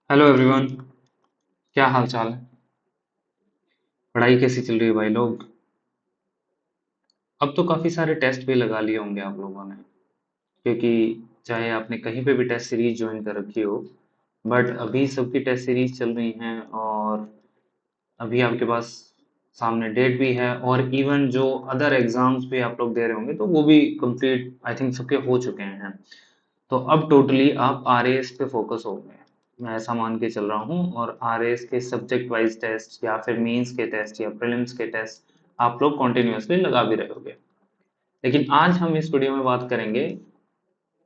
Hello everyone. क्या हाल चाल है? पढ़ाई कैसी चल रही है भाई लोग? अब तो काफ़ी सारे टेस्ट भी लगा लिए होंगे आप लोगों ने, क्योंकि चाहे आपने कहीं पे भी टेस्ट सीरीज ज्वाइन कर रखी हो, बट अभी सबकी टेस्ट सीरीज चल रही हैं। और अभी आपके पास सामने डेट भी है, और इवन जो अदर एग्जाम्स भी आप लोग दे रहे होंगे तो वो भी कंप्लीट आई थिंक सबके हो चुके हैं। तो अब टोटली आप आरएएस पे फोकस हो गए, मैं ऐसा मान के चल रहा हूँ। और आरएएस के सब्जेक्ट वाइज टेस्ट या फिर मेंस के टेस्ट या प्रीलिम्स के टेस्ट आप लोग कॉन्टिन्यूसली लगा भी रहे होगे। लेकिन आज हम इस वीडियो में बात करेंगे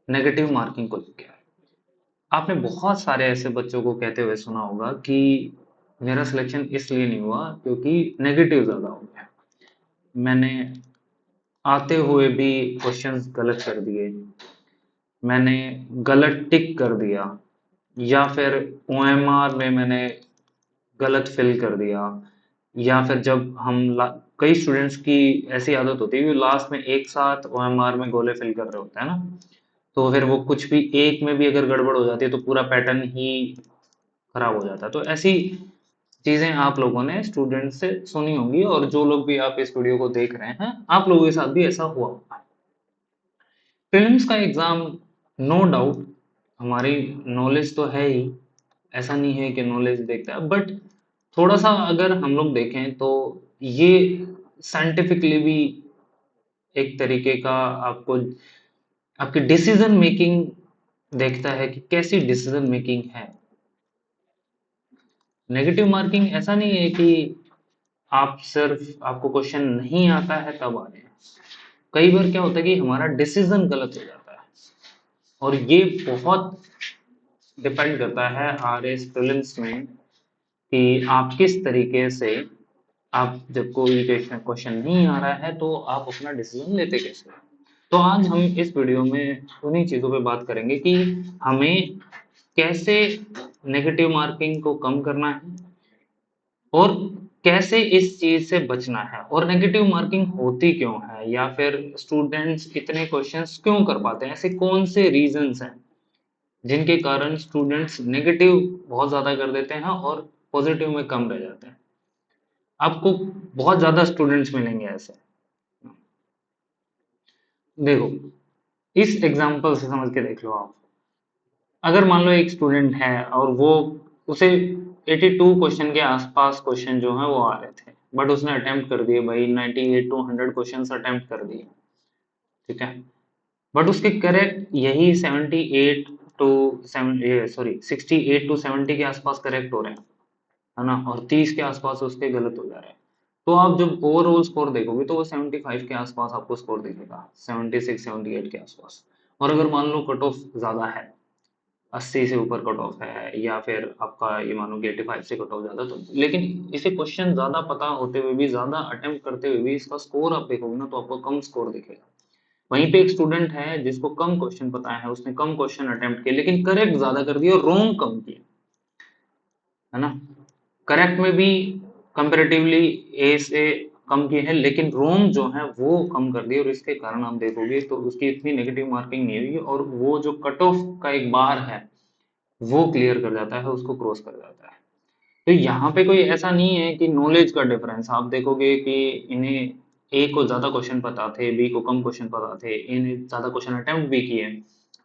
नेगेटिव मार्किंग को लेकर। आपने बहुत सारे ऐसे बच्चों को कहते हुए सुना होगा कि मेरा सिलेक्शन इसलिए नहीं हुआ क्योंकि नेगेटिव ज़्यादा हो गया, मैंने आते हुए भी क्वेश्चंस गलत कर दिए, मैंने गलत टिक कर दिया, या फिर ओएमआर में मैंने गलत फिल कर दिया, या फिर जब कई स्टूडेंट्स की ऐसी आदत होती है कि लास्ट में एक साथ ओएमआर में गोले फिल कर रहे होते हैं ना, तो फिर वो कुछ भी एक में भी अगर गड़बड़ हो जाती है तो पूरा पैटर्न ही खराब हो जाता है। तो ऐसी चीजें आप लोगों ने स्टूडेंट से सुनी होंगी, और जो लोग भी आप इस वीडियो को देख रहे हैं आप लोगों के साथ भी ऐसा हुआ होगा। प्रीलिम्स का एग्जाम, नो डाउट, हमारी नॉलेज तो है ही, ऐसा नहीं है कि नॉलेज देखता है, बट थोड़ा सा अगर हम लोग देखें तो ये साइंटिफिकली भी एक तरीके का आपको आपकी डिसीजन मेकिंग देखता है कि कैसी डिसीजन मेकिंग है। नेगेटिव मार्किंग ऐसा नहीं है कि आप सिर्फ आपको क्वेश्चन नहीं आता है तब आ रहे हैं। कई बार क्या होता है कि हमारा डिसीजन गलत हो जाता है, और ये बहुत डिपेंड करता है आरएस प्रीलिम्स में कि आप किस तरीके से, आप जब कोई क्वेश्चन नहीं आ रहा है तो आप अपना डिसीजन लेते कैसे हो। तो आज हम इस वीडियो में उन्हीं चीजों पे बात करेंगे कि हमें कैसे नेगेटिव मार्किंग को कम करना है, और कैसे इस चीज से बचना है, और नेगेटिव मार्किंग होती क्यों है, या फिर स्टूडेंट्स इतने क्वेश्चंस क्यों कर पाते हैं, ऐसे कौन से रीजंस हैं जिनके कारण स्टूडेंट्स नेगेटिव बहुत ज्यादा कर देते हैं और पॉजिटिव में कम रह जाते हैं। आपको बहुत ज्यादा स्टूडेंट्स मिलेंगे ऐसे। देखो, इस एग्जाम्पल से समझ के देख लो आप। अगर मान लो एक स्टूडेंट है और वो उसे 82 क्वेश्चन के आसपास क्वेश्चन जो है वो आ रहे थे, बट उसने अटेम्प्ट कर दिए भाई 98 टू 100 क्वेश्चन अटेम्प्ट कर दिए, ठीक है। बट उसके करेक्ट यही 78 टू 7 सॉरी 68 टू 70 के आसपास करेक्ट हो रहे हैं, है ना, और 30 के आसपास उसके गलत हो जा रहे हैं। तो आप जब ओवरऑल स्कोर देखोगे तो वो 75 के आसपास आपको स्कोर दिखेगा, 76 78 के आसपास। और अगर मान लो कट ऑफ ज्यादा है, 80 से ऊपर कट ऑफ है, या फिर आपका ये मानो कि 85 से कट ऑफ ज्यादा, तो लेकिन इसे क्वेश्चन ज्यादा पता होते हुए भी, ज्यादा अटेम्प्ट करते हुए भी इसका स्कोर आप देखोगे ना तो आपको कम स्कोर दिखेगा। वहीं पे एक स्टूडेंट है जिसको कम क्वेश्चन पता है, उसने कम क्वेश्चन अटेम्प्ट किए लेकिन करेक्ट ज्यादा कर दिए और रॉन्ग कम किए, है ना। करेक्ट में भी कंपेरेटिवली ए से कम किए हैं, लेकिन रॉन्ग जो है वो कम कर दिए, और इसके कारण आप देखोगे तो उसकी इतनी नेगेटिव मार्किंग नहीं हुई, और वो जो कट ऑफ का एक बार है वो क्लियर कर जाता है, उसको क्रॉस कर जाता है। तो यहाँ पे कोई ऐसा नहीं है कि नॉलेज का डिफरेंस आप देखोगे कि इन्हें ए को ज्यादा क्वेश्चन पता थे, बी को कम क्वेश्चन पता थे, इन्हें ज्यादा क्वेश्चन अटेम्प्ट भी किए,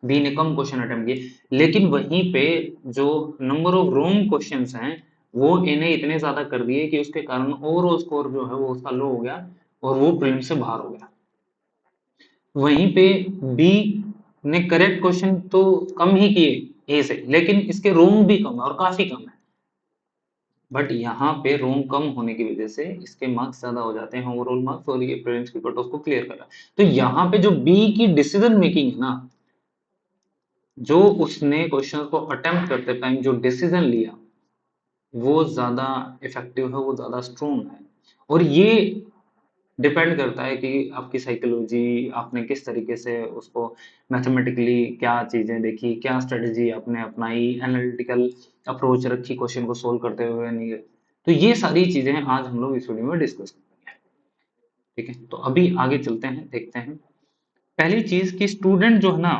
बी ने कम क्वेश्चन अटेम्प्ट किए, लेकिन वहीं पे जो नंबर ऑफ रॉन्ग क्वेश्चंस हैं वो इन्हें इतने ज्यादा कर दिए कि उसके कारण ओवरऑल स्कोर जो है वो उसका लो हो गया, और वो प्रीलिम से बाहर हो गया। वहीं पे बी ने करेक्ट क्वेश्चन तो कम ही किए ए से, लेकिन इसके रॉन्ग भी कम है और काफी कम है। बट यहाँ पे रोम कम होने की वजह से इसके मार्क्स ज्यादा हो जाते हैं, ओवरऑल मार्क्स, और ये प्रीलिम्स की कट ऑफ को क्लियर करा। तो यहाँ पे जो बी की डिसीजन मेकिंग है ना, जो उसने क्वेश्चन को अटेम्प्ट करते टाइम जो डिसीजन लिया वो ज्यादा इफेक्टिव है, वो ज्यादा स्ट्रोंग है। और ये डिपेंड करता है कि आपकी साइकोलॉजी, आपने किस तरीके से उसको मैथमेटिकली क्या चीजें देखी, क्या स्ट्रेटेजी आपने अपनाई, एनालिटिकल अप्रोच रखी क्वेश्चन को सोल्व करते हुए, नहीं। तो ये सारी चीजें आज हम लोग इस वीडियो में डिस्कस करेंगे, ठीक है। तो अभी आगे चलते हैं, देखते हैं। पहली चीज कि स्टूडेंट जो है ना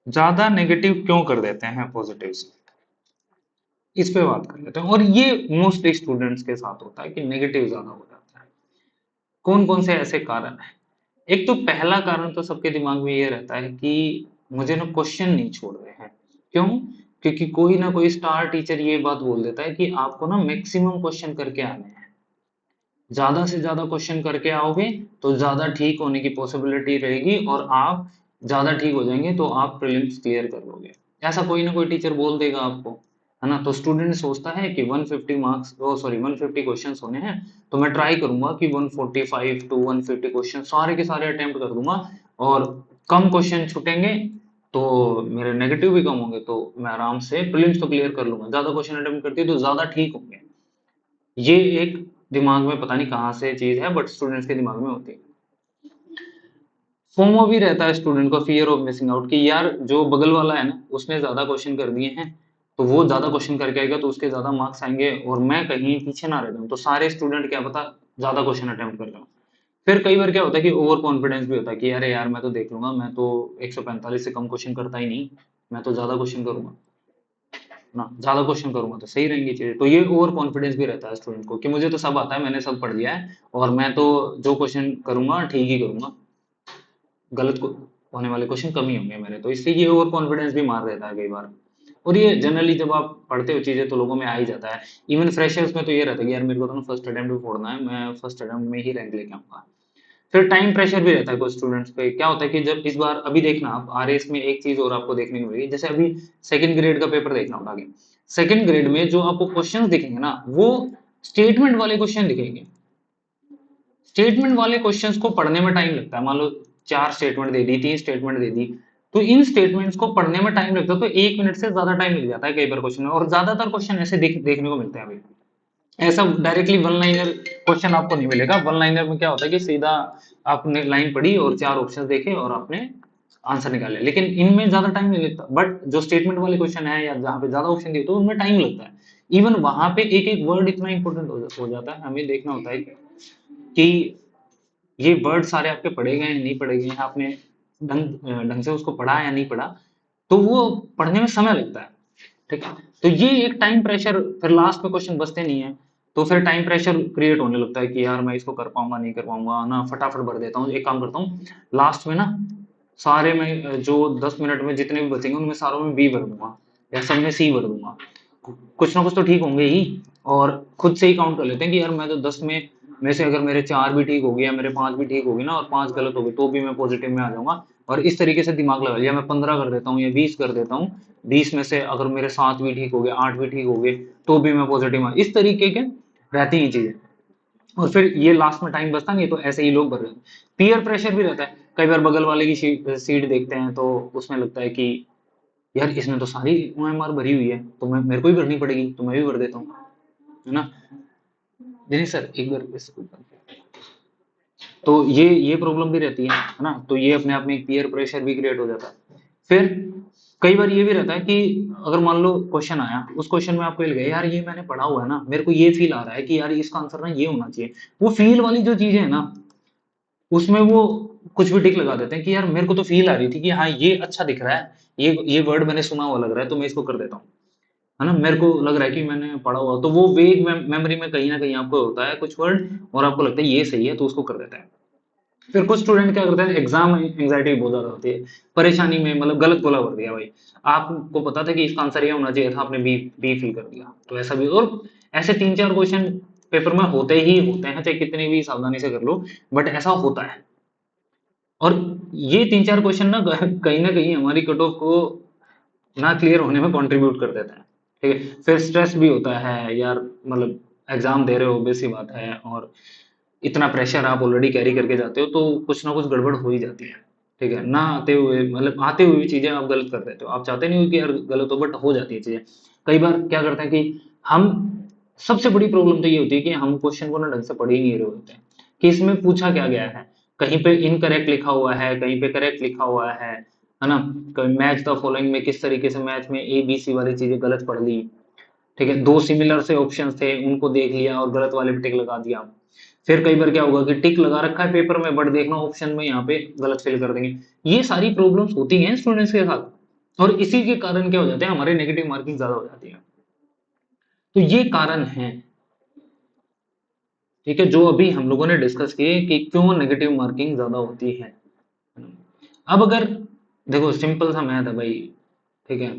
ज्यादा नेगेटिव क्यों कर देते हैं पॉजिटिव से। इस पे बात कर लेते हैं। और ये मोस्टली स्टूडेंट्स के साथ होता है कि नेगेटिव ज्यादा हो जाता है। कौन कौन से ऐसे कारण हैं? एक तो पहला कारण तो सबके दिमाग में ये रहता है कि मुझे ना क्वेश्चन नहीं छोड़ रहे हैं। क्यों? क्योंकि कोई ना कोई स्टार टीचर ये बात बोल देता है कि आपको ना मैक्सिमम क्वेश्चन करके आने हैं। ज्यादा से ज्यादा क्वेश्चन करके आओगे तो ज्यादा ठीक होने की पॉसिबिलिटी रहेगी, और आप ज्यादा ठीक हो जाएंगे तो आप प्रीलिम्स क्लियर कर लोगे। ऐसा कोई ना कोई टीचर बोल देगा आपको, है ना? तो स्टूडेंट सोचता है कि 150 मार्क्स, ओ सॉरी 150 क्वेश्चंस होने हैं, तो मैं ट्राई करूंगा कि 145 टू 150 क्वेश्चन सारे के सारे अटेम्प्ट कर दूंगा, और कम क्वेश्चन छूटेंगे तो मेरे नेगेटिव भी कम होंगे, तो मैं आराम से प्रीलिम्स तो क्लियर कर लूंगा। ज्यादा क्वेश्चन अटेम्प्ट करती है तो ज्यादा ठीक होंगे। ये एक दिमाग में पता नहीं कहाँ से चीज है, बट स्टूडेंट्स के दिमाग में होती है। फोमो भी रहता है स्टूडेंट को, फियर ऑफ मिसिंग आउट, कि यार जो बगल वाला है ना उसने ज्यादा क्वेश्चन कर दिए हैं, तो वो ज्यादा क्वेश्चन करके आएगा तो उसके ज्यादा मार्क्स आएंगे, और मैं कहीं पीछे ना रह जाऊं। तो सारे स्टूडेंट क्या पता ज्यादा क्वेश्चन अटेम्प्ट कर रहे हो। फिर कई बार क्या होता है कि ओवर कॉन्फिडेंस भी होता है कि अरे यार मैं तो देख लूंगा, मैं तो 145 से कम क्वेश्चन करता ही नहीं, मैं तो ज्यादा क्वेश्चन करूंगा ना, ज्यादा क्वेश्चन करूंगा तो सही रहेंगी चीजें। तो ये ओवर कॉन्फिडेंस भी रहता है स्टूडेंट को कि मुझे तो सब आता है, मैंने सब पढ़ लिया है, और मैं तो जो क्वेश्चन करूंगा ठीक ही करूंगा, गलत को होने वाले क्वेश्चन कम ही होंगे मेरे। तो इसलिए ये ओवर कॉन्फिडेंस भी मार देता है कई बार। और ये जनरली जब आप पढ़ते हो चीजें तो लोगों में आ ही जाता है। इवन फ्रेशर्स में तो ये रहता है कि यार मेरे को तो ना फर्स्ट अटेम्प्ट भी फोड़ना है, मैं फर्स्ट अटेम्प्ट में ही रैंक लेके आऊंगा। फिर टाइम प्रेशर भी रहता है कुछ स्टूडेंट्स पे। क्या होता है कि जब इस बार अभी देखना आप आरएस में एक चीज और आपको देखने को मिलेगी, जैसे अभी सेकंड ग्रेड का पेपर देखना उठा के, सेकंड ग्रेड में जो आपको क्वेश्चंस दिखेंगे ना वो स्टेटमेंट वाले क्वेश्चन दिखेंगे। स्टेटमेंट वाले क्वेश्चंस को पढ़ने में टाइम लगता है। मान लो चार स्टेटमेंट दे दी, तीन स्टेटमेंट दे दी, तो इन स्टेटमेंट्स को पढ़ने में टाइम लगता है, तो 1 मिनट से ज्यादा टाइम लग जाता है कई बार क्वेश्चन में। और ज्यादातर क्वेश्चन ऐसे देखने को मिलते हैं अभी। ऐसा डायरेक्टली वन लाइनर क्वेश्चन आपको नहीं मिलेगा। वन लाइनर में क्या होता है कि सीधा आपने लाइन पढ़ी और चार ऑप्शन देखे और आपने आंसर निकाले, लेकिन इनमें ज्यादा टाइम नहीं लगता। बट जो स्टेटमेंट वाले क्वेश्चन है या जहाँ पे ज्यादा ऑप्शन दिए तो उनमें टाइम लगता है। इवन वहां पे एक एक वर्ड इतना इंपॉर्टेंट हो जाता है, हमें देखना होता है कि ये वर्ड सारे आपके पढ़े गए हैं नहीं पढ़े गए हैं, आपने ढंग से उसको पढ़ा या नहीं पढ़ा, तो वो पढ़ने में समय लगता है। ठीक है, तो ये एक टाइम प्रेशर, फिर लास्ट में क्वेश्चन बचते नहीं है, तो फिर टाइम प्रेशर क्रिएट होने लगता है कि यार मैं इसको कर पाऊंगा नहीं कर पाऊंगा ना, फटाफट भर देता हूँ। एक काम करता हूँ लास्ट में ना, सारे में जो 10 मिनट में जितने भी बचेंगे उनमें सारों में बी भर दूंगा या सब में सी भर दूंगा। कुछ ना कुछ तो ठीक होंगे ही। और खुद से ही काउंट कर लेते हैं कि यार मैं तो 10 में से अगर मेरे 4 भी ठीक हो गए या मेरे 5 भी ठीक हो गए ना और 5 गलत हो गए तो भी मैं पॉजिटिव में आ जाऊंगा। और इस तरीके से दिमाग लगा लिया, मैं 15 कर देता हूँ या 20 कर देता हूँ, 20 में से अगर मेरे 7 भी ठीक हो गए 8 भी ठीक हो गए तो भी मैं पॉजिटिव में, इस तरीके के रहती हैं चीजें। और फिर ये लास्ट में टाइम बचता नहीं तो ऐसे ही लोग भर रहे हैं। पीयर प्रेशर भी रहता है। कई बार बगल वाले की सीट देखते हैं तो उसमें लगता है कि यार इसने तो सारी ओएमआर भरी हुई है, तो मैं मेरे को ही भरनी पड़ेगी, तो मैं भी भर देता हूँ, है ना? नहीं सर एक बार तो ये प्रॉब्लम भी रहती है ना? तो ये अपने आप में एक पीयर प्रेशर भी क्रिएट हो जाता है। फिर कई बार ये भी रहता है कि अगर मान लो क्वेश्चन आया, उस क्वेश्चन में आपको ये लगे यार ये मैंने पढ़ा हुआ है ना, मेरे को ये फील आ रहा है कि यार इसका आंसर ना ये होना चाहिए। वो फील वाली जो चीजें है ना, उसमें वो कुछ भी टिक लगा देते हैं कि यार मेरे को तो फील आ रही थी कि हाँ ये अच्छा दिख रहा है, ये वर्ड मैंने सुना हुआ लग रहा है तो मैं इसको कर देता हूँ, है ना? मेरे को लग रहा है कि मैंने पढ़ा हुआ, तो वो वेग मेमोरी में कहीं ना कहीं आपको होता है कुछ वर्ड और आपको लगता है ये सही है तो उसको कर देता है। फिर कुछ स्टूडेंट क्या करते हैं, एग्जाम एंग्जाइटी बहुत ज्यादा होती है, परेशानी में मतलब गलत गोला भर दिया भाई, आपको पता था कि इसका आंसर ये होना चाहिए था, आपने बी बी फिल कर दिया, तो ऐसा भी। और ऐसे 3-4 क्वेश्चन पेपर में होते ही होते हैं, चाहे कितनी भी सावधानी से कर लो, बट ऐसा होता है। और ये 3-4 क्वेश्चन ना कहीं ना कहीं हमारी कट ऑफ को ना क्लियर होने में कंट्रीब्यूट कर देता है। ठीक है, फिर स्ट्रेस भी होता है यार, मतलब एग्जाम दे रहे हो बेसिक सी बात है, और इतना प्रेशर आप ऑलरेडी कैरी करके जाते हो तो कुछ ना कुछ गड़बड़ हो ही जाती है। ठीक है, ना आते हुए मतलब आते हुए भी चीजें आप गलत कर देते हो, आप चाहते नहीं हो कि यार गलत हो, बट हो जाती है चीजें। कई बार क्या करते हैं कि हम, सबसे बड़ी प्रॉब्लम तो ये होती है कि हम क्वेश्चन को ना ढंग से पढ़ ही नहीं रहे होते हैं कि इसमें पूछा क्या गया है। कहीं पे इनकरेक्ट लिखा हुआ है, कहीं पे करेक्ट लिखा हुआ है ना? कहीं मैच द फॉलोइंग में किस तरीके से मैच में ए बी सी वाली चीजें गलत पढ़ ली। ठीक है, दो सिमिलर से ऑप्शंस थे उनको देख लिया और गलत वाले पे टिक लगा दिया। फिर कई बार क्या होगा कि टिक लगा रखा है पेपर में बट देखना ऑप्शन में यहाँ पे गलत फिल कर देंगे। ये सारी प्रॉब्लम्स होती हैं स्टूडेंट्स के साथ, और इसी के कारण क्या हो जाते हैं, हमारे नेगेटिव मार्किंग ज्यादा हो जाती है। तो ये कारण है, ठीक है, जो अभी हम लोगों ने डिस्कस किए कि क्यों नेगेटिव मार्किंग ज्यादा होती है। अब अगर देखो सिंपल सा मैथ है भाई, ठीक है,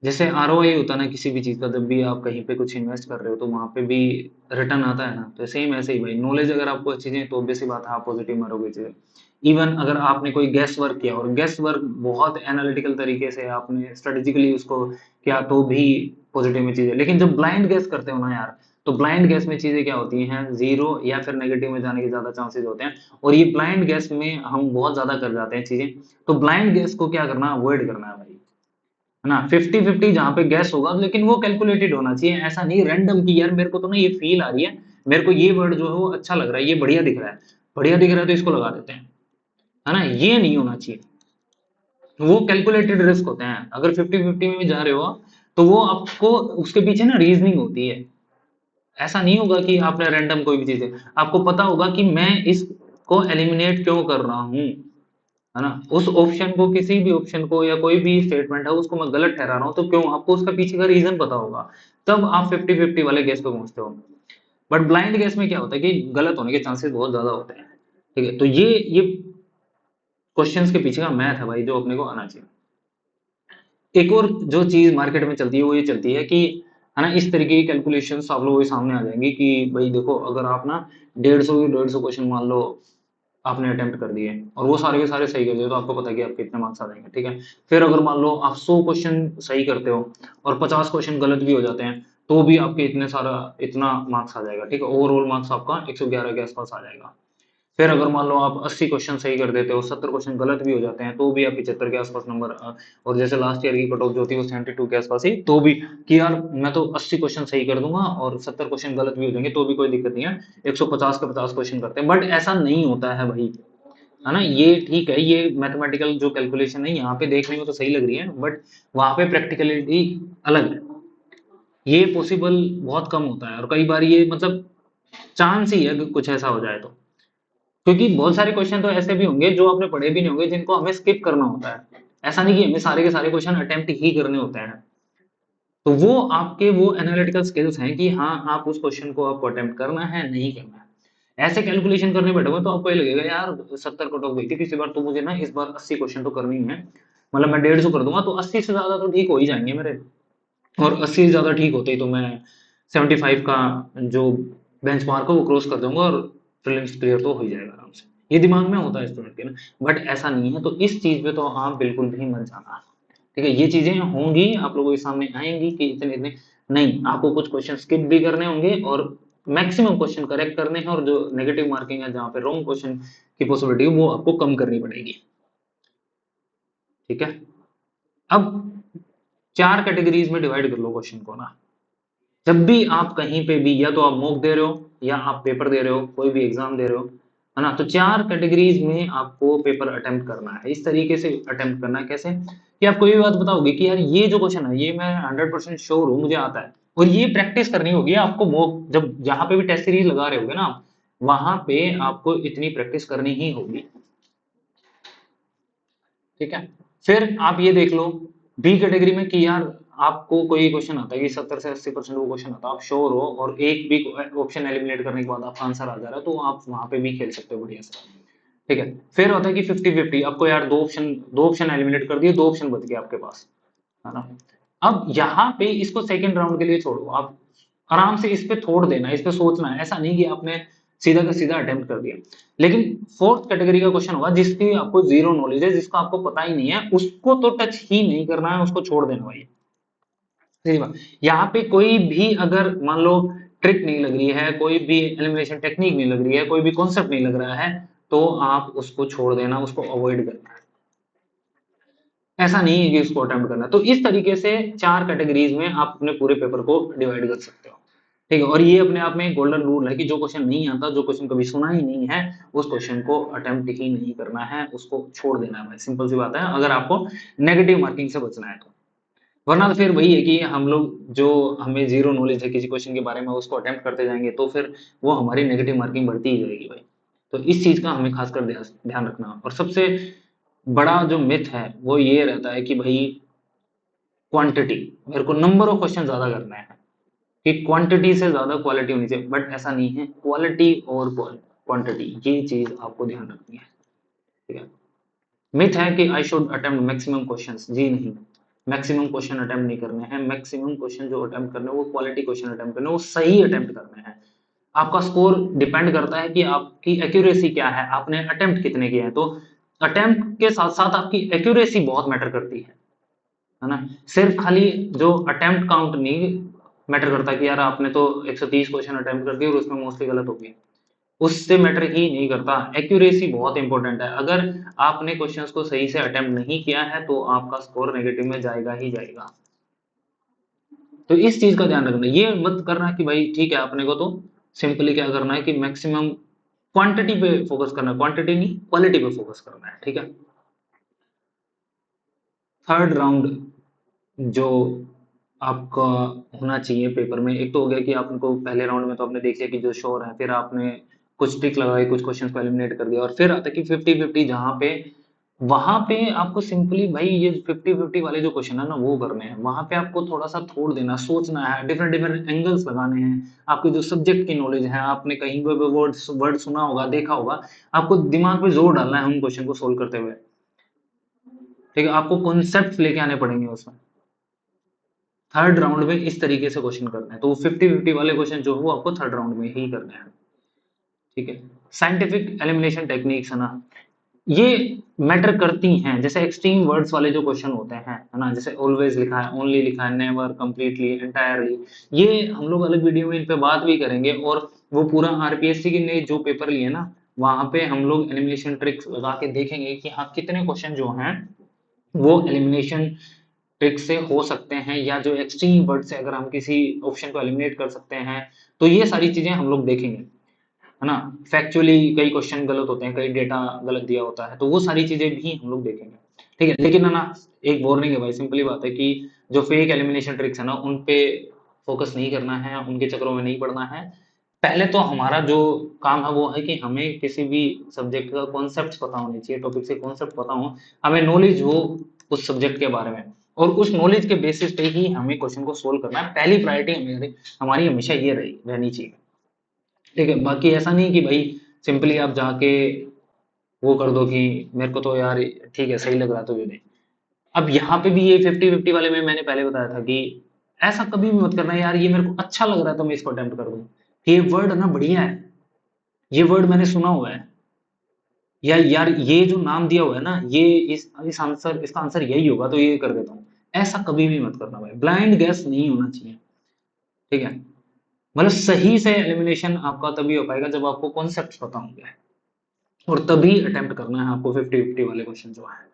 जैसे आरओआई होता है ना किसी भी चीज का, जब भी आप कहीं पे कुछ इन्वेस्ट कर रहे हो तो वहां पे भी रिटर्न आता है ना, तो सेम ऐसे ही भाई नॉलेज अगर आपको अच्छी चाहिए तो ऑब्वियस सी बात है आप पॉजिटिव मारोगे चीजें। इवन अगर आपने कोई गेस वर्क किया और गेस वर्क बहुत एनालिटिकल तरीके से आपने स्ट्रेटेजिकली उसको किया तो भी पॉजिटिव में चीजें, लेकिन जब ब्लाइंड गेस करते हो ना यार, तो ब्लाइंड गेस में चीजें क्या होती हैं, जीरो या फिर नेगेटिव में जाने के ज्यादा चांसेस होते हैं। और ये ब्लाइंड गेस में हम बहुत ज्यादा कर जाते हैं चीजें। तो ब्लाइंड गेस को क्या करना, अवॉइड करना है भाई, है ना। 50-50 जहां पे गैस होगा लेकिन वो कैलकुलेटेड होना चाहिए, ऐसा नहीं रैंडम की यार मेरे को तो ना ये फील आ रही है, मेरे को ये वर्ड जो है वो अच्छा लग रहा है, ये बढ़िया दिख रहा है, बढ़िया दिख रहा है तो इसको लगा देते हैं, है ना, ये नहीं होना चाहिए। वो कैलकुलेटेड रिस्क होते हैं, अगर 50-50 में भी जा रहे हो तो वो आपको उसके पीछे ना रीजनिंग होती है। ऐसा नहीं होगा कि आपने रैंडम कोई भी चीज है, आपको पता होगा कि मैं इसको एलिमिनेट क्यों कर रहा हूं, है ना, उस ऑप्शन को, किसी भी ऑप्शन को या कोई भी स्टेटमेंट है उसको मैं गलत ठहरा रहा हूं तो क्यों, आपको उसका पीछे का रीजन पता होगा, तब आप 50-50 वाले गेस पे पहुंचते हो। बट ब्लाइंड गेस में क्या होता है कि गलत होने के चांसेस बहुत ज्यादा होते हैं, ठीक है, तो ये क्वेश्चंस के पीछे का मैथ है भाई जो अपने को आना चाहिए। एक और जो चीज मार्केट में चलती है वो ये चलती है कि, है ना, इस तरीके की कैलकुलेशंस आप लोगों के सामने आ जाएंगी कि भाई देखो अगर आप ना 150 क्वेश्चन मान लो आपने अटेम्प्ट कर दिए और वो सारे के सारे सही कर दिए तो आपको पता है कि आपके कितने मार्क्स आ जाएंगे, ठीक है। फिर अगर मान लो आप 100 क्वेश्चन सही करते हो और 50 क्वेश्चन गलत भी हो जाते हैं तो भी आपके इतना मार्क्स आ जाएगा, ठीक है, ओवरऑल मार्क्स आपका 111 के आसपास आ जाएगा। फिर अगर मान लो आप 80 क्वेश्चन सही कर देते हो, 70 क्वेश्चन गलत भी हो जाते हैं तो भी आप 75 के आसपास नंबर, और जैसे लास्ट ईयर की कट ऑफ जो थी वो 72 के आसपास ही, तो भी कि यार मैं तो 80 क्वेश्चन सही कर दूंगा और 70 क्वेश्चन गलत भी हो जाएंगे तो भी कोई दिक्कत नहीं है, 150 के 50 क्वेश्चन करते हैं, बट ऐसा नहीं होता है भाई, है ना। ये ठीक है, ये मैथमेटिकल जो कैलकुलेशन है यहाँ पे देखने में तो सही लग रही है, बट वहां पे प्रैक्टिकलिटी अलग है, ये पॉसिबल बहुत कम होता है और कई बार ये मतलब चांस ही है कि कुछ ऐसा हो जाए तो, क्योंकि बहुत सारे क्वेश्चन तो ऐसे भी होंगे जो आपने पढ़े भी नहीं होंगे जिनको हमें स्किप करना होता है, ऐसा नहीं कि हमें सारे के सारे क्वेश्चन अटेम्प्ट ही करने होते हैं। तो वो आपके वो एनालिटिकल स्किल्स हैं कि हाँ आप उस क्वेश्चन को आपको अटेम्प्ट करना है नहीं करना है। ऐसे कैलकुलेशन करने बैठोगे तो आपको ये लगेगा यार 70 कट ऑफ गई थी पिछली बार तो मुझे ना इस बार 80 क्वेश्चन तो करनी ही है, मतलब मैं 150 कर दूंगा तो 80 से ज्यादा तो ठीक हो ही जाएंगे मेरे, और 80 से ज्यादा ठीक होते ही तो मैं 75 का जो बेंचमार्क है वो क्रॉस कर दूंगा और प्रीलिम्स क्लियर तो हो ही जाएगा आराम से, ये दिमाग में होता है स्टूडेंट के ना। बट ऐसा नहीं है, तो इस चीज पे तो आप बिल्कुल भी मत जाना, ठीक है, ये चीजें होंगी आप लोगों के सामने आएंगी कि इतने इतने, नहीं, आपको कुछ क्वेश्चन स्किप भी करने होंगे और मैक्सिमम क्वेश्चन करेक्ट करने हैं, और जो नेगेटिव मार्किंग है जहाँ पे रॉन्ग क्वेश्चन की पॉसिबिलिटी है वो आपको कम करनी पड़ेगी, ठीक है। अब 4 कैटेगरीज में डिवाइड कर लो क्वेश्चन को ना, जब भी आप कहीं पे भी, या तो आप मॉक दे रहे हो या आप पेपर दे रहे हो, कोई भी एग्जाम दे रहे हो, है ना, तो 4 कैटेगरीज में आपको पेपर अटेम्प्ट करना है, इस तरीके से अटेम्प्ट करना है, कैसे कि आप कोई भी बात बताओगे कि यार ये जो क्वेश्चन है ये मैं 100% श्योर हूँ मुझे आता है, और ये प्रैक्टिस करनी होगी आपको, मॉक जब जहां पे भी टेस्ट सीरीज लगा रहे होगे ना वहां पे आपको इतनी प्रैक्टिस करनी ही होगी, ठीक है। फिर आप ये देख लो बी कैटेगरी में कि यार आपको कोई क्वेश्चन आता है कि 70 से 80% वो क्वेश्चन आता है, आप श्योर हो और एक भी ऑप्शन एलिमिनेट करने के बाद आपका आंसर आ जा रहा है तो आप वहां पे भी खेल सकते हो बढ़िया से, ठीक है। फिर होता है कि 50-50, आपको यार दो ऑप्शन एलिमिनेट कर दिए, 2 ऑप्शन बच गए आपके पास, है ना। अब यहाँ पे इसको सेकंड राउंड के लिए छोड़ो, आप आराम से इस पे छोड़ देना, इस पे सोचना है, ऐसा नहीं कि आपने सीधा का सीधा अटेम्प्ट कर दिया। लेकिन फोर्थ कैटेगरी का क्वेश्चन होगा जिसकी आपको जीरो नॉलेज है, जिसका आपको पता ही नहीं है, उसको तो टच ही नहीं करना है, उसको छोड़ देना भाई, सीधी बात। यहाँ पे कोई भी अगर मान लो ट्रिक नहीं लग रही है, कोई भी एलिमिनेशन टेक्निक नहीं लग रही है, कोई भी कॉन्सेप्ट नहीं लग रहा है, तो आप उसको छोड़ देना, उसको अवॉइड करना है, ऐसा नहीं है कि उसको अटेम्प्ट करना है। तो इस तरीके से 4 कैटेगरीज में आप अपने पूरे पेपर को डिवाइड कर सकते हो, ठीक है। और ये अपने आप में एक गोल्डन रूल है कि जो क्वेश्चन नहीं आता, जो क्वेश्चन कभी सुना ही नहीं है, उस क्वेश्चन को अटेम्प्ट ही नहीं करना है, उसको छोड़ देना है भाई, सिंपल सी बात है, अगर आपको नेगेटिव मार्किंग से बचना है तो। वरना तो फिर वही है कि हम लोग जो, हमें जीरो नॉलेज है किसी क्वेश्चन के बारे में, उसको अटेम्प्ट करते जाएंगे तो फिर वो हमारी नेगेटिव मार्किंग बढ़ती ही जाएगी भाई। तो इस चीज का हमें खासकर ध्यान रखना, और सबसे बड़ा जो मिथ है वो ये रहता है कि भाई क्वांटिटी, मेरे को नंबर ऑफ क्वेश्चन ज्यादा करना है, कि क्वांटिटी से ज्यादा क्वालिटी होनी चाहिए, बट ऐसा नहीं है, क्वालिटी और क्वांटिटी ये चीज आपको ध्यान रखनी है। ठीक है, मिथ है कि I should attempt maximum questions, जी नहीं, मैक्सिमम क्वेश्चन अटेम्प्ट नहीं करने हैं। मैक्सिमम क्वेश्चन जो अटेम्प्ट करने हैं वो क्वालिटी क्वेश्चन अटेम्प्ट करने हैं, वो सही अटेम्प्ट करने हैं। आपका स्कोर डिपेंड करता है कि आपकी एक्यूरेसी क्या है, आपने अटेम्प्ट कितने किए हैं। तो अटेम्प्ट के साथ साथ आपकी एक्यूरेसी बहुत मैटर करती है ना। सिर्फ खाली जो अटेम्प्ट काउंट नहीं मैटर करता कि यार आपने तो 130 क्वेश्चन अटेम्प्ट कर दिए और उसमें मोस्टली गलत हो गए, उससे मैटर ही नहीं करता। एक्यूरेसी बहुत इंपॉर्टेंट है। अगर आपने क्वेश्चंस को सही से अटेम्प्ट नहीं किया है तो आपका स्कोर नेगेटिव में जाएगा ही जाएगा। तो इस चीज का ध्यान रखना, ये मत करना कि भाई ठीक है अपने को तो सिंपली क्या करना है कि मैक्सिमम क्वांटिटी पे फोकस करना है, क्वांटिटी नहीं क्वालिटी पे फोकस करना है। ठीक है, थर्ड राउंड जो आपका होना चाहिए पेपर में, एक तो हो गया कि आपको पहले राउंड में तो आपने देख लिया कि जो श्योर है, फिर आपने कुछ टिक लगाई, कुछ क्वेश्चंस को एलिमिनेट कर दिया, और फिर आता है कि 50-50, जहां पे वहां पे आपको सिंपली भाई ये 50-50 वाले जो क्वेश्चन है ना वो करने हैं। वहां पे आपको थोड़ा सा छोड़ देना, सोचना है, डिफरेंट डिफरेंट एंगल्स लगाने हैं। आपके जो सब्जेक्ट की नॉलेज है, आपने कहीं पे वर्ड वर्ड सुना होगा, देखा होगा, आपको दिमाग पे जोर डालना है उन क्वेश्चन को सोल्व करते हुए। ठीक है, आपको कॉन्सेप्ट लेके आने पड़ेंगे उसमें। थर्ड राउंड में इस तरीके से क्वेश्चन करना है, तो 50-50 वाले क्वेश्चन जो है वो आपको थर्ड राउंड में ही करने हैं। ठीक है, साइंटिफिक एलिमिनेशन टेक्निक्स है ना, ये मैटर करती हैं। जैसे एक्सट्रीम वर्ड्स वाले जो क्वेश्चन होते हैं है ना, जैसे ऑलवेज लिखा है, ओनली लिखा है, नेवर, कंप्लीटली, एंटायरली, ये हम लोग अलग वीडियो में इन पे बात भी करेंगे। और वो पूरा आरपीएससी के ने जो पेपर लिए ना, वहां पे हम लोग एलिमिनेशन ट्रिक्स लगा के देखेंगे कि हाँ कितने क्वेश्चन जो हैं वो एलिमिनेशन ट्रिक से हो सकते हैं, या जो एक्सट्रीम वर्ड से अगर हम किसी ऑप्शन को एलिमिनेट कर सकते हैं। तो ये सारी चीजें हम लोग देखेंगे, है ना। फैक्चुअली कई क्वेश्चन गलत होते हैं, कई डेटा गलत दिया होता है, तो वो सारी चीजें भी हम लोग देखेंगे। ठीक है, लेकिन है ना, एक वार्निंग है भाई, सिंपली बात है कि जो फेक एलिमिनेशन ट्रिक्स है ना उन पे फोकस नहीं करना है, उनके चक्रों में नहीं पड़ना है। पहले तो हमारा जो काम है वो है कि हमें किसी भी सब्जेक्ट का कॉन्सेप्ट पता होने चाहिए, टॉपिक से कॉन्सेप्ट पता हो, हमें नॉलेज हो उस सब्जेक्ट के बारे में, और उस नॉलेज के बेसिस पे ही हमें क्वेश्चन को सोल्व करना है। पहली प्रायोरिटी हमारी हमारी हमेशा ये रहनी चाहिए। ठीक है, बाकी ऐसा नहीं कि भाई सिंपली आप जाके वो कर दो कि मेरे को तो यार ठीक है सही लग रहा है तो दे। अब यहाँ पे भी ये 50-50 वाले में मैंने पहले बताया था कि ऐसा कभी भी मत करना यार ये मेरे को अच्छा लग रहा है तो मैं इसको अटेम्प्ट कर दूं, ये वर्ड ना बढ़िया है, ये वर्ड मैंने सुना हुआ है, या यार ये जो नाम दिया हुआ है ना ये इस आंसर इसका आंसर यही होगा तो ये कर देता हूँ। ऐसा कभी भी मत करना भाई, ब्लाइंड गैस नहीं होना चाहिए। ठीक है, मतलब सही से एलिमिनेशन आपका तभी हो पाएगा जब आपको कॉन्सेप्ट पता होंगे, और तभी अटेम्प्ट करना है आपको 50-50 वाले क्वेश्चन जो है।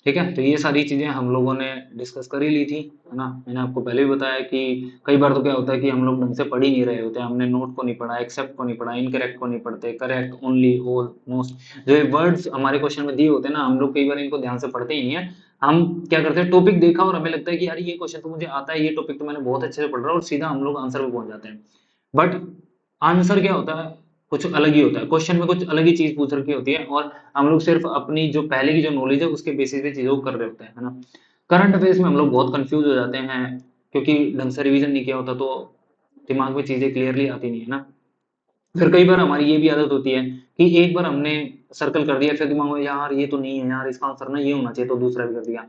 ठीक है, तो ये सारी चीजें हम लोगों ने डिस्कस कर ही ली थी, है ना। मैंने आपको पहले भी बताया कि कई बार तो क्या होता है कि हम लोग ढंग से पढ़ ही नहीं रहे होते, हमने नोट को नहीं पढ़ा, एक्सेप्ट को नहीं पढ़ा, इनकरेक्ट को नहीं पढ़ते, करेक्ट, ओनली, ऑल, मोस्ट, जो ये वर्ड्स हमारे क्वेश्चन में दिए होते हैं ना, हम लोग कई बार इनको ध्यान से पढ़ते ही नहीं है। हम क्या करते हैं, टॉपिक देखा और हमें लगता है कि यार ये क्वेश्चन तो मुझे आता है, ये टॉपिक तो मैंने बहुत अच्छे से पढ़ रहा है, और सीधा हम लोग आंसर पे पहुंच जाते हैं। बट आंसर क्या होता है, कुछ अलग ही होता है, क्वेश्चन में कुछ अलग ही चीज पूछ रखी होती है, और हम लोग सिर्फ अपनी जो पहले की जो नॉलेज है उसके बेसिस पे चीजों को कर रहे होते हैं, है ना। करंट अफेयर्स में हम लोग बहुत कंफ्यूज हो जाते हैं, क्योंकि ढंग से रिवीजन नहीं किया होता, तो दिमाग में चीजें क्लियरली आती नहीं है ना। फिर कई बार हमारी ये भी आदत होती है कि एक बार हमने सर्कल कर दिया, फिर दिमाग में यार ये तो नहीं है यार, इसका आंसर ना ये होना चाहिए, तो दूसरा भी कर दिया,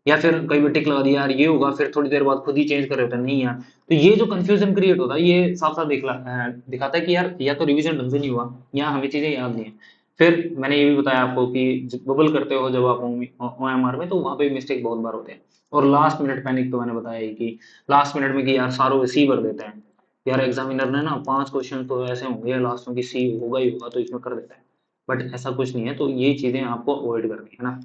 या फिर कई बार टिक लगा दिया यार ये होगा, फिर थोड़ी देर बाद खुद ही चेंज कर रहे होते हैं, नहीं यार। तो ये जो कंफ्यूजन क्रिएट होता है ये साफ साफ दिखाता है कि यार या तो रिवीजन ढंग से नहीं हुआ, या हमें चीजें याद नहीं है। फिर मैंने ये भी बताया आपको कि बबल करते हो जब आप ओएमआर में, तो वहां पे मिस्टेक बहुत बार होते हैं। और लास्ट मिनट पैनिक तो मैंने बताया ही कि लास्ट मिनट में कि यार सारों सी भर देते हैं, यार एग्जामिनर ने ना 5 क्वेश्चन तो ऐसे होंगे लास्ट में कि सी होगा ही होगा तो इसमें कर देता है। बट ऐसा कुछ नहीं है, तो ये चीजें आपको अवॉइड करनी है ना।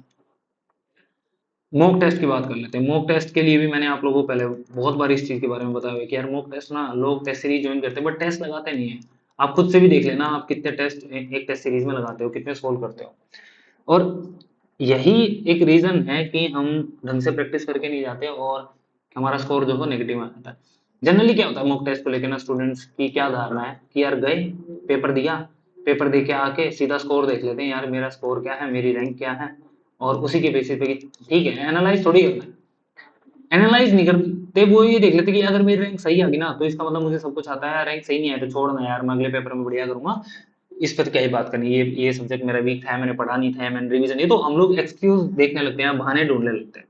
मॉक टेस्ट की बात कर लेते हैं। मॉक टेस्ट के लिए भी मैंने आप लोगों को पहले बहुत बार इस चीज के बारे में बताया हुआ है कि यार मॉक टेस्ट ना लोग टेस्ट सीरीज ज्वाइन करते हैं बट टेस्ट लगाते नहीं है। आप खुद से भी देख लेना आप कितने टेस्ट एक टेस्ट सीरीज में लगाते हो, कितने सोल्व करते हो। और यही एक रीजन है कि हम ढंग से प्रैक्टिस करके नहीं जाते, और हमारा स्कोर जो है नेगेटिव आ जाता है। जनरली क्या होता है मॉक टेस्ट को लेकर ना, स्टूडेंट्स की क्या धारणा है कि यार गए, पेपर दिया, पेपर दे के आके सीधा स्कोर देख लेते हैं, यार मेरा स्कोर क्या है, मेरी रैंक क्या है, और उसी के बेसिस पे ठीक है एनालाइज थोड़ी करना है। एनालाइज नहीं करते, वो ये देख लेते कि अगर मेरी रैंक सही आ गई ना तो इसका मतलब मुझे सब कुछ आता है, रैंक सही नहीं आया तो छोड़ना यार, मैं अगले पेपर में बढ़िया करूंगा, इस पर क्या ही बात करनी, ये सब्जेक्ट मेरा वीक था, मैंने पढ़ा नहीं था, मैंने रिवीजन, ये तो हम लोग एक्सक्यूज देखने लगते हैं, बहाने ढूंढने लगते हैं।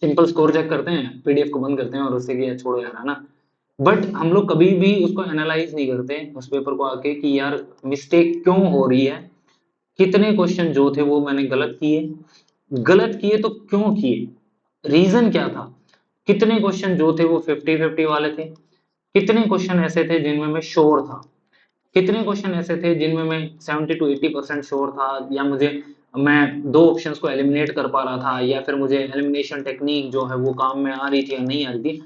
सिंपल स्कोर चेक करते हैं, पीडीएफ को बंद करते हैं और उससे कि यार छोड़ो यार, है ना। बट हम लोग कभी भी उसको एनालाइज नहीं करते उस पेपर को आके कि यार मिस्टेक क्यों हो रही है, कितने क्वेश्चन जो थे वो मैंने गलत किए, गलत किए तो क्यों किए, रीजन क्या था, कितने क्वेश्चन जो थे वो 50-50 वाले थे, कितने क्वेश्चन ऐसे थे जिनमें मैं श्योर था, कितने क्वेश्चन ऐसे थे जिनमें मैं 70 to 80% श्योर था, या मुझे मैं दो ऑप्शंस को एलिमिनेट कर पा रहा था, या फिर मुझे एलिमिनेशन टेक्निक जो है वो काम में आ रही थी या नहीं आ रही थी,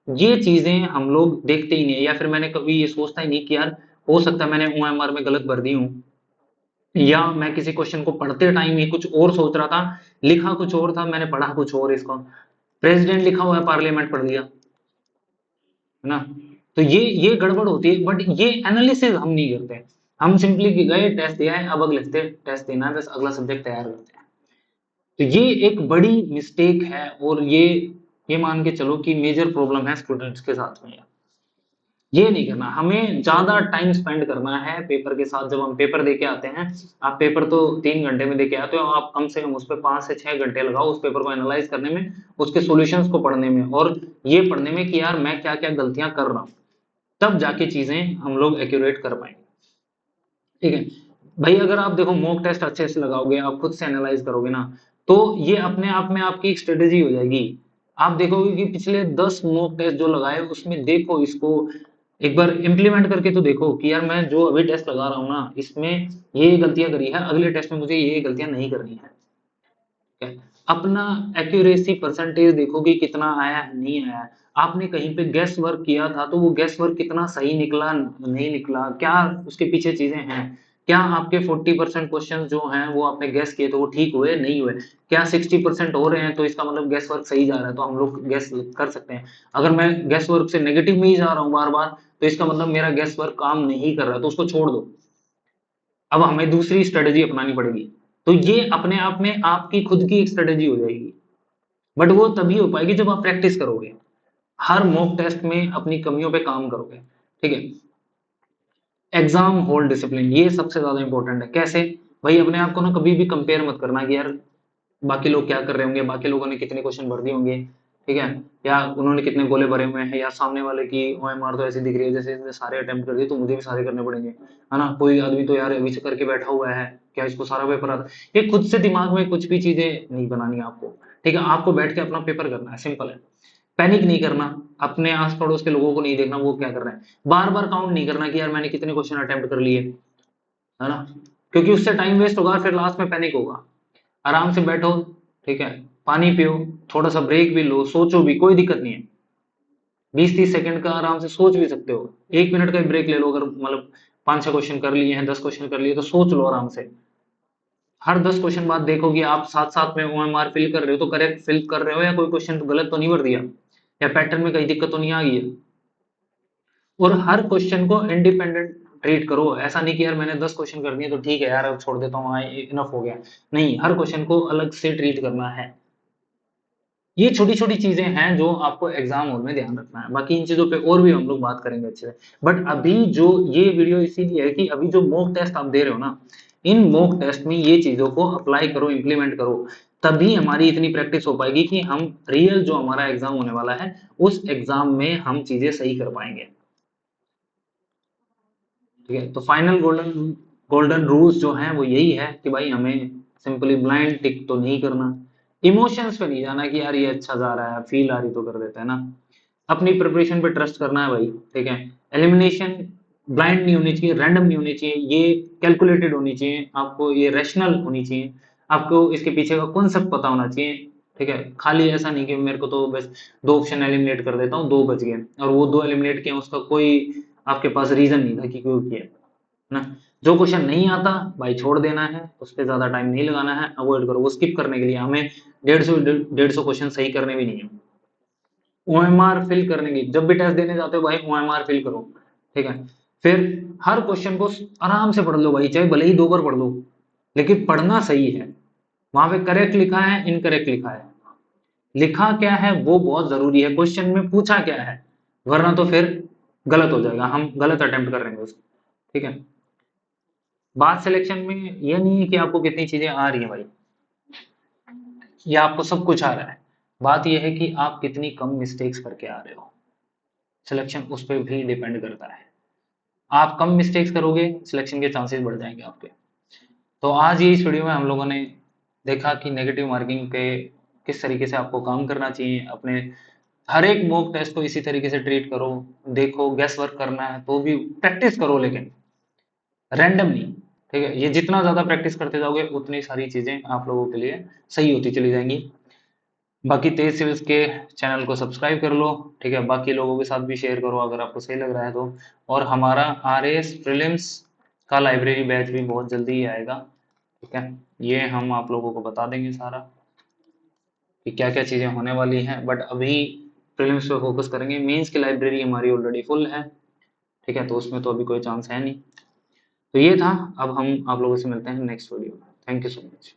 ये चीजें हम लोग देखते ही नहीं है। या फिर मैंने कभी ये सोचता ही नहीं कि यार हो सकता है मैंने ओएमआर में गलत भर दी हूँ, या मैं किसी क्वेश्चन को पढ़ते टाइम ही कुछ और सोच रहा था, लिखा कुछ और था, मैंने पढ़ा कुछ और, इसको प्रेसिडेंट लिखा हुआ है पार्लियामेंट पढ़ लिया, है ना। तो ये गड़बड़ होती है, बट ये एनालिसिस हम नहीं करते, हम सिंपली कि गए टेस्ट दिया है, अब अगले हफ्ते टेस्ट देना है, बस अगला सब्जेक्ट तैयार करते हैं। तो ये एक बड़ी मिस्टेक है, और ये मान के चलो कि मेजर प्रॉब्लम है स्टूडेंट्स के साथ में। ये नहीं करना, हमें ज्यादा टाइम स्पेंड करना है पेपर के साथ। जब हम पेपर दे के आते हैं, आप पेपर तो 3 घंटे में दे के आते हो, आप कम से कम उस पर 5 से 6 घंटे लगाओ उस पेपर को एनालाइज करने में, उसके सॉल्यूशंस को पढ़ने में, और ये पढ़ने में कि यार मैं क्या क्या गलतियां कर रहा हूँ, तब जाके चीजें हम लोग एक्यूरेट कर पाएंगे। ठीक है भाई, अगर आप देखो मॉक टेस्ट अच्छे से लगाओगे, आप खुद से एनालाइज करोगे ना, तो ये अपने आप में आपकी एक स्ट्रेटेजी हो जाएगी। आप देखोगे कि पिछले 10 मॉक टेस्ट जो लगाए उसमें देखो इसको एक बार इम्प्लीमेंट करके तो देखो कि यार मैं जो अभी टेस्ट लगा रहा हूँ ना, इसमें ये गलतियां करी है, अगले टेस्ट में मुझे ये गलतियां नहीं करनी है। ठीक है, अपना एक्यूरेसी परसेंटेज देखो कि कितना आया है नहीं आया है। आपने कहीं पे गेस वर्क किया था तो वो गेस वर्क कितना सही निकला नहीं निकला, क्या उसके पीछे चीजें हैं, क्या आपके 40% क्वेश्चन जो हैं वो आपने गेस किए तो वो ठीक हुए नहीं हुए, क्या 60% हो रहे हैं तो इसका मतलब गेस वर्क सही जा रहा है, तो हम लोग गेस कर सकते हैं। अगर मैं गेस वर्क से नेगेटिव में ही जा रहा हूँ बार बार, तो इसका मतलब मेरा गेस वर्क काम नहीं कर रहा, तो उसको छोड़ दो, अब हमें दूसरी स्ट्रेटेजी अपनानी पड़ेगी। तो ये अपने आप में आपकी खुद की एक स्ट्रेटेजी हो जाएगी, बट वो तभी हो पाएगी जब आप प्रैक्टिस करोगे, हर मॉक टेस्ट में अपनी कमियों पे काम करोगे। ठीक है, एग्जाम होल्ड डिसिप्लिन, ये सबसे ज्यादा इंपॉर्टेंट है। कैसे भाई, अपने आप को ना कभी भी कंपेयर मत करना कि यार बाकी लोग क्या कर रहे होंगे, बाकी लोगों ने कितने क्वेश्चन भर दिए होंगे, ठीक है, या उन्होंने कितने गोले भरे हुए हैं, या सामने वाले की ओएमआर तो ऐसी दिख रही है जैसे इसने सारे अटेम्प्ट कर दिए तो मुझे भी सारे करने पड़ेंगे, है ना। कोई आदमी तो यार अभी से करके बैठा हुआ है, क्या इसको सारा पेपर आता है। ये खुद से दिमाग में कुछ भी चीजें नहीं बनानी आपको। ठीक है, आपको बैठ के अपना पेपर करना है, सिंपल है। पैनिक नहीं करना, अपने आस पड़ोस के लोगों को नहीं देखना वो क्या कर रहे हैं, बार बार काउंट नहीं करना कि यार मैंने कितने क्वेश्चन अटेम्प्ट कर लिए, है ना, क्योंकि उससे टाइम वेस्ट होगा, फिर लास्ट में पैनिक होगा। आराम से बैठो, ठीक है, पानी पियो, थोड़ा सा ब्रेक भी लो, सोचो भी, कोई दिक्कत नहीं है, 20-30 सेकंड का आराम से सोच भी सकते हो, 1 मिनट का ब्रेक ले लो, अगर मतलब 5-6 क्वेश्चन कर लिए हैं, 10 क्वेश्चन कर लिए तो सोच लो आराम से। हर 10 क्वेश्चन बाद देखो कि आप साथ साथ में ओएमआर फिल कर रहे हो तो करेक्ट फिल कर रहे हो, या कोई क्वेश्चन तो गलत तो नहीं भर दिया, या पैटर्न में कहीं दिक्कत तो नहीं आ गई है। और हर क्वेश्चन को इंडिपेंडेंट ट्रीट करो, ऐसा नहीं कि यार मैंने 10 क्वेश्चन कर दिए तो ठीक है यार अब छोड़ देता हूँ, इनफ हो गया, नहीं, हर क्वेश्चन को अलग से ट्रीट करना है। ये छोटी छोटी चीजें हैं जो आपको एग्जाम हॉल में ध्यान रखना है, बाकी इन चीजों पे और भी हम लोग बात करेंगे अच्छे से। बट अभी जो ये वीडियो इसीलिए है कि अभी जो मॉक टेस्ट आप दे रहे हो ना, इन मॉक टेस्ट में ये चीजों को अप्लाई करो, इंप्लीमेंट करो, तभी हमारी इतनी प्रैक्टिस हो पाएगी कि हम रियल जो हमारा एग्जाम होने वाला है उस एग्जाम में हम चीजें सही कर पाएंगे। ठीक है, तो फाइनल गोल्डन गोल्डन रूल्स जो हैं वो यही है कि भाई हमें सिंपली ब्लाइंड टिक तो नहीं करना, इमोशंस पे नहीं जाना कि यार ये अच्छा जा रहा है, फील आ रही तो कर देते हैं ना, अपनी प्रिपरेशन पे ट्रस्ट करना है भाई। ठीक है, एलिमिनेशन ब्लाइंड नहीं होनी चाहिए, रैंडम नहीं होनी चाहिए, ये कैलकुलेटेड होनी चाहिए, आपको ये रैशनल होनी चाहिए, आपको इसके पीछे का कॉन्सेप्ट पता होना चाहिए। ठीक है, खाली ऐसा नहीं कि मेरे को तो बस 2 ऑप्शन एलिमिनेट कर देता हूँ, 2 बच गए और वो 2 एलिमिनेट किए, उसका कोई आपके पास रीजन नहीं था कि क्यों किया, है ना। जो क्वेश्चन नहीं आता भाई छोड़ देना है, उस पर ज्यादा टाइम नहीं लगाना है, अवॉइड करो, वो स्किप करने के लिए हमें 150 क्वेश्चन सही करने भी नहीं है। ओएमआर फिल करने की, जब भी टेस्ट देने जाते हो भाई ओएमआर फिल करो। ठीक है, फिर हर क्वेश्चन को आराम से पढ़ लो भाई, चाहे भले ही 2 बार पढ़ लो, लेकिन पढ़ना सही है, वहां पे करेक्ट लिखा है इनकरेक्ट लिखा है, लिखा क्या है वो बहुत जरूरी है, क्वेश्चन में पूछा क्या है, वरना तो फिर गलत हो जाएगा, हम गलत अटेम्प्ट कर रहे हैं उसको। ठीक है, बात सिलेक्शन में ये नहीं है कि आपको कितनी चीजें आ रही है भाई, या आपको सब कुछ आ रहा है, बात यह है कि आप कितनी कम मिस्टेक्स करके आ रहे हो। सिलेक्शन उस पर भी डिपेंड करता है। आप कम मिस्टेक्स करोगे, सिलेक्शन के चांसेस बढ़ जाएंगे आपके। तो आज ये इस वीडियो में हम लोगों ने देखा कि नेगेटिव मार्किंग पे किस तरीके से आपको काम करना चाहिए। अपने हर एक मॉक टेस्ट को इसी तरीके से ट्रीट करो, देखो गैस वर्क करना है तो भी प्रैक्टिस करो, लेकिन रैंडम नहीं। ठीक है, ये जितना ज्यादा प्रैक्टिस करते जाओगे उतनी सारी चीजें आप लोगों के लिए सही होती चली जाएंगी। बाकी तेज सिविल्स के चैनल को सब्सक्राइब कर लो। ठीक है, बाकी लोगों के साथ भी शेयर करो अगर आपको सही लग रहा है तो। और हमारा RAS प्रीलिम्स का लाइब्रेरी बैच भी बहुत जल्दी ही आएगा। ठीक है, ये हम आप लोगों को बता देंगे सारा कि क्या क्या चीजें होने वाली हैं, बट अभी प्रीलिम्स पे फोकस करेंगे। मेंस की लाइब्रेरी हमारी ऑलरेडी फुल है। ठीक है, तो उसमें तो अभी कोई चांस है नहीं। तो ये था, अब हम आप लोगों से मिलते हैं नेक्स्ट वीडियो में। Thank you so much.